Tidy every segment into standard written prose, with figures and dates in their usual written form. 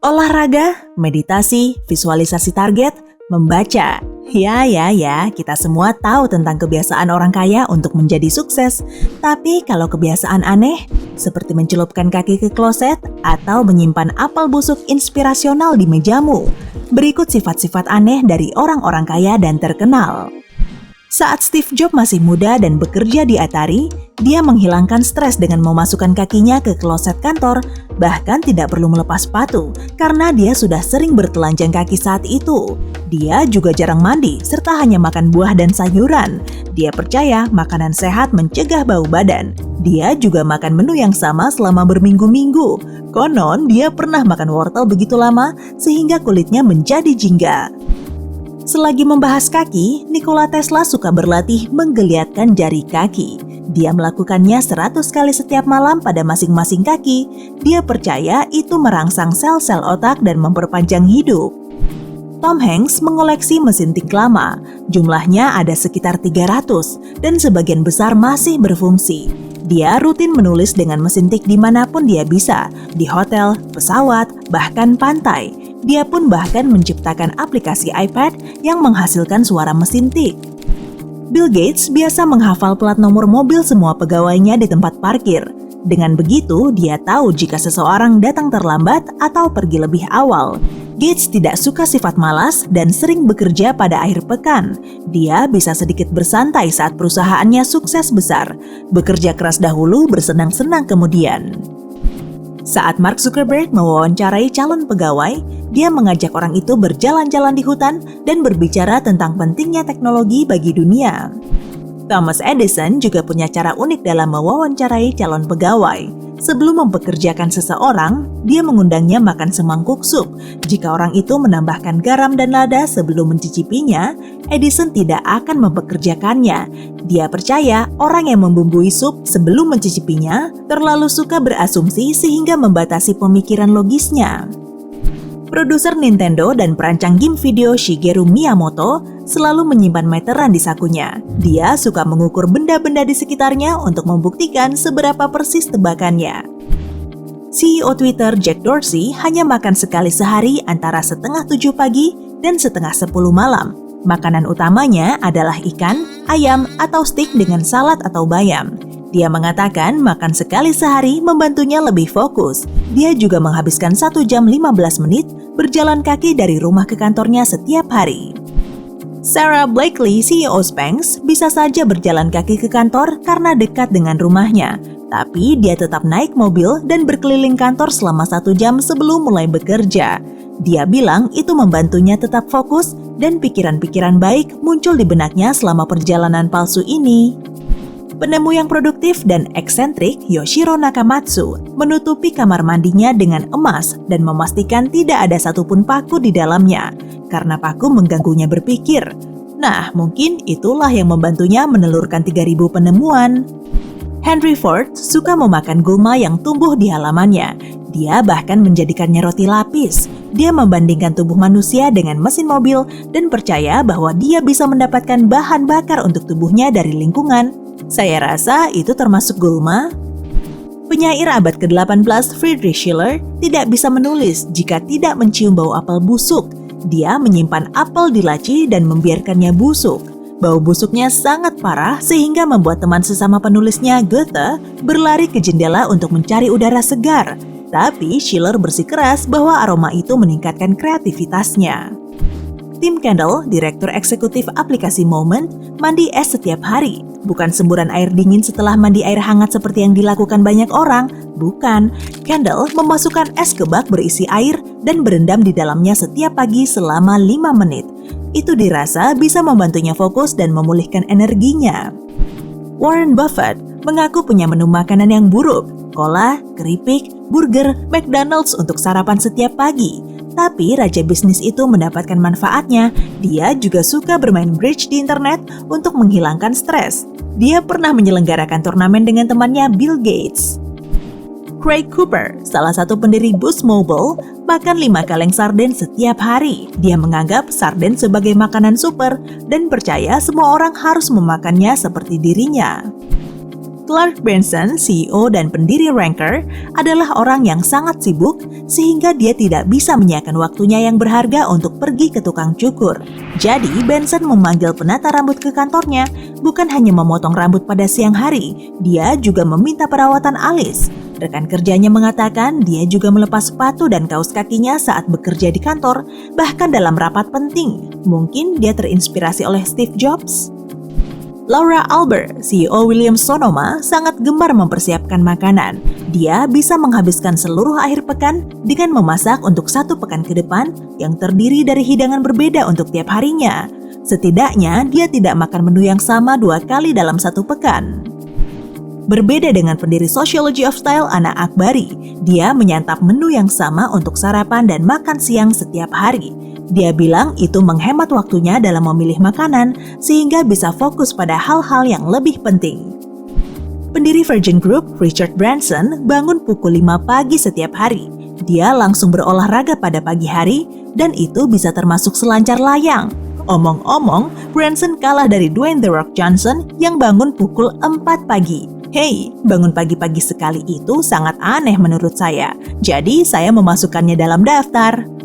Olahraga, meditasi, visualisasi target, membaca. Ya, kita semua tahu tentang kebiasaan orang kaya untuk menjadi sukses. Tapi kalau kebiasaan aneh, seperti mencelupkan kaki ke kloset atau menyimpan apel busuk inspirasional di mejamu, berikut sifat-sifat aneh dari orang-orang kaya dan terkenal. Saat Steve Jobs masih muda dan bekerja di Atari, dia menghilangkan stres dengan memasukkan kakinya ke kloset kantor, bahkan tidak perlu melepas sepatu karena dia sudah sering bertelanjang kaki saat itu. Dia juga jarang mandi serta hanya makan buah dan sayuran. Dia percaya makanan sehat mencegah bau badan. Dia juga makan menu yang sama selama berminggu-minggu. Konon dia pernah makan wortel begitu lama sehingga kulitnya menjadi jingga. Selagi membahas kaki, Nikola Tesla suka berlatih menggeliatkan jari kaki. Dia melakukannya 100 kali setiap malam pada masing-masing kaki. Dia percaya itu merangsang sel-sel otak dan memperpanjang hidup. Tom Hanks mengoleksi mesin tik lama. Jumlahnya ada sekitar 300 dan sebagian besar masih berfungsi. Dia rutin menulis dengan mesin tik dimanapun dia bisa, di hotel, pesawat, bahkan pantai. Dia pun bahkan menciptakan aplikasi iPad yang menghasilkan suara mesin tik. Bill Gates biasa menghafal plat nomor mobil semua pegawainya di tempat parkir. Dengan begitu, dia tahu jika seseorang datang terlambat atau pergi lebih awal. Gates tidak suka sifat malas dan sering bekerja pada akhir pekan. Dia bisa sedikit bersantai saat perusahaannya sukses besar. Bekerja keras dahulu, bersenang-senang kemudian. Saat Mark Zuckerberg mewawancarai calon pegawai, dia mengajak orang itu berjalan-jalan di hutan dan berbicara tentang pentingnya teknologi bagi dunia. Thomas Edison juga punya cara unik dalam mewawancarai calon pegawai. Sebelum mempekerjakan seseorang, dia mengundangnya makan semangkuk sup. Jika orang itu menambahkan garam dan lada sebelum mencicipinya, Edison tidak akan mempekerjakannya. Dia percaya orang yang membumbui sup sebelum mencicipinya terlalu suka berasumsi sehingga membatasi pemikiran logisnya. Produser Nintendo dan perancang game video Shigeru Miyamoto selalu menyimpan meteran di sakunya. Dia suka mengukur benda-benda di sekitarnya untuk membuktikan seberapa persis tebakannya. CEO Twitter Jack Dorsey hanya makan sekali sehari antara 6:30 pagi dan 6:30 malam. Makanan utamanya adalah ikan, ayam, atau steak dengan salad atau bayam. Dia mengatakan makan sekali sehari membantunya lebih fokus. Dia juga menghabiskan 1 jam 15 menit berjalan kaki dari rumah ke kantornya setiap hari. Sarah Blakely, CEO Spanx, bisa saja berjalan kaki ke kantor karena dekat dengan rumahnya. Tapi dia tetap naik mobil dan berkeliling kantor selama 1 jam sebelum mulai bekerja. Dia bilang itu membantunya tetap fokus dan pikiran-pikiran baik muncul di benaknya selama perjalanan palsu ini. Penemu yang produktif dan eksentrik Yoshiro Nakamatsu menutupi kamar mandinya dengan emas dan memastikan tidak ada satupun paku di dalamnya, karena paku mengganggunya berpikir. Nah, mungkin itulah yang membantunya menelurkan 3.000 penemuan. Henry Ford suka memakan gulma yang tumbuh di halamannya. Dia bahkan menjadikannya roti lapis. Dia membandingkan tubuh manusia dengan mesin mobil dan percaya bahwa dia bisa mendapatkan bahan bakar untuk tubuhnya dari lingkungan. Saya rasa itu termasuk gulma. Penyair abad ke-18 Friedrich Schiller tidak bisa menulis jika tidak mencium bau apel busuk. Dia menyimpan apel di laci dan membiarkannya busuk. Bau busuknya sangat parah sehingga membuat teman sesama penulisnya Goethe berlari ke jendela untuk mencari udara segar. Tapi Schiller bersikeras bahwa aroma itu meningkatkan kreativitasnya. Tim Kendall, direktur eksekutif aplikasi Moment, mandi es setiap hari. Bukan semburan air dingin setelah mandi air hangat seperti yang dilakukan banyak orang. Bukan. Kendall memasukkan es ke bak berisi air dan berendam di dalamnya setiap pagi selama 5 menit. Itu dirasa bisa membantunya fokus dan memulihkan energinya. Warren Buffett mengaku punya menu makanan yang buruk. Cola, keripik, burger, McDonald's untuk sarapan setiap pagi. Tapi raja bisnis itu mendapatkan manfaatnya. Dia juga suka bermain bridge di internet untuk menghilangkan stres. Dia pernah menyelenggarakan turnamen dengan temannya Bill Gates. Craig Cooper, salah satu pendiri Boost Mobile, makan 5 kaleng sarden setiap hari. Dia menganggap sarden sebagai makanan super dan percaya semua orang harus memakannya seperti dirinya. Clark Benson, CEO dan pendiri Ranker, adalah orang yang sangat sibuk sehingga dia tidak bisa menyiapkan waktunya yang berharga untuk pergi ke tukang cukur. Jadi, Benson memanggil penata rambut ke kantornya, bukan hanya memotong rambut pada siang hari, dia juga meminta perawatan alis. Rekan kerjanya mengatakan dia juga melepas sepatu dan kaos kakinya saat bekerja di kantor, bahkan dalam rapat penting. Mungkin dia terinspirasi oleh Steve Jobs? Laura Albert, CEO Williams-Sonoma, sangat gemar mempersiapkan makanan. Dia bisa menghabiskan seluruh akhir pekan dengan memasak untuk 1 pekan ke depan yang terdiri dari hidangan berbeda untuk tiap harinya. Setidaknya, dia tidak makan menu yang sama 2 kali dalam 1 pekan. Berbeda dengan pendiri Sociology of Style Anna Akbari, dia menyantap menu yang sama untuk sarapan dan makan siang setiap hari. Dia bilang itu menghemat waktunya dalam memilih makanan sehingga bisa fokus pada hal-hal yang lebih penting. Pendiri Virgin Group, Richard Branson, bangun pukul 5 pagi setiap hari. Dia langsung berolahraga pada pagi hari dan itu bisa termasuk selancar layang. Omong-omong, Branson kalah dari Dwayne The Rock Johnson yang bangun pukul 4 pagi. Hey, bangun pagi-pagi sekali itu sangat aneh menurut saya. Jadi, saya memasukkannya dalam daftar.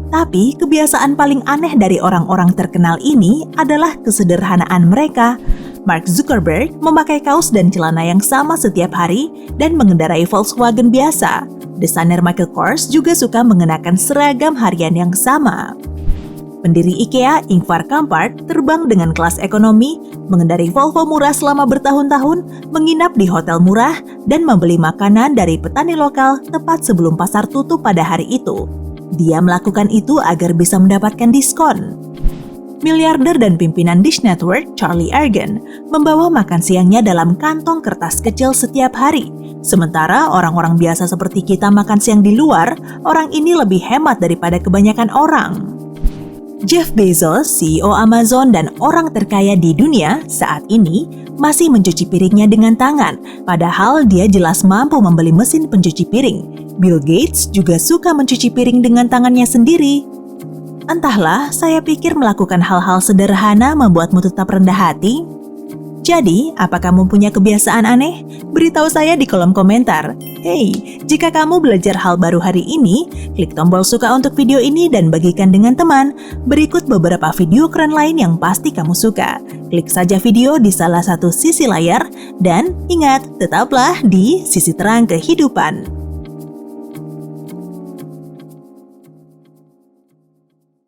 Tapi, kebiasaan paling aneh dari orang-orang terkenal ini adalah kesederhanaan mereka. Mark Zuckerberg memakai kaos dan celana yang sama setiap hari dan mengendarai Volkswagen biasa. Desainer Michael Kors juga suka mengenakan seragam harian yang sama. Pendiri IKEA, Ingvar Kamprad, terbang dengan kelas ekonomi, mengendarai Volvo murah selama bertahun-tahun, menginap di hotel murah, dan membeli makanan dari petani lokal tepat sebelum pasar tutup pada hari itu. Dia melakukan itu agar bisa mendapatkan diskon. Miliarder dan pimpinan Dish Network, Charlie Ergen, membawa makan siangnya dalam kantong kertas kecil setiap hari. Sementara orang-orang biasa seperti kita makan siang di luar, orang ini lebih hemat daripada kebanyakan orang. Jeff Bezos, CEO Amazon dan orang terkaya di dunia saat ini masih mencuci piringnya dengan tangan, padahal dia jelas mampu membeli mesin pencuci piring. Bill Gates juga suka mencuci piring dengan tangannya sendiri. Entahlah, saya pikir melakukan hal-hal sederhana membuatmu tetap rendah hati. Jadi, apa kamu punya kebiasaan aneh? Beritahu saya di kolom komentar. Hey, jika kamu belajar hal baru hari ini, klik tombol suka untuk video ini dan bagikan dengan teman. Berikut beberapa video keren lain yang pasti kamu suka. Klik saja video di salah satu sisi layar, dan ingat, tetaplah di sisi terang kehidupan.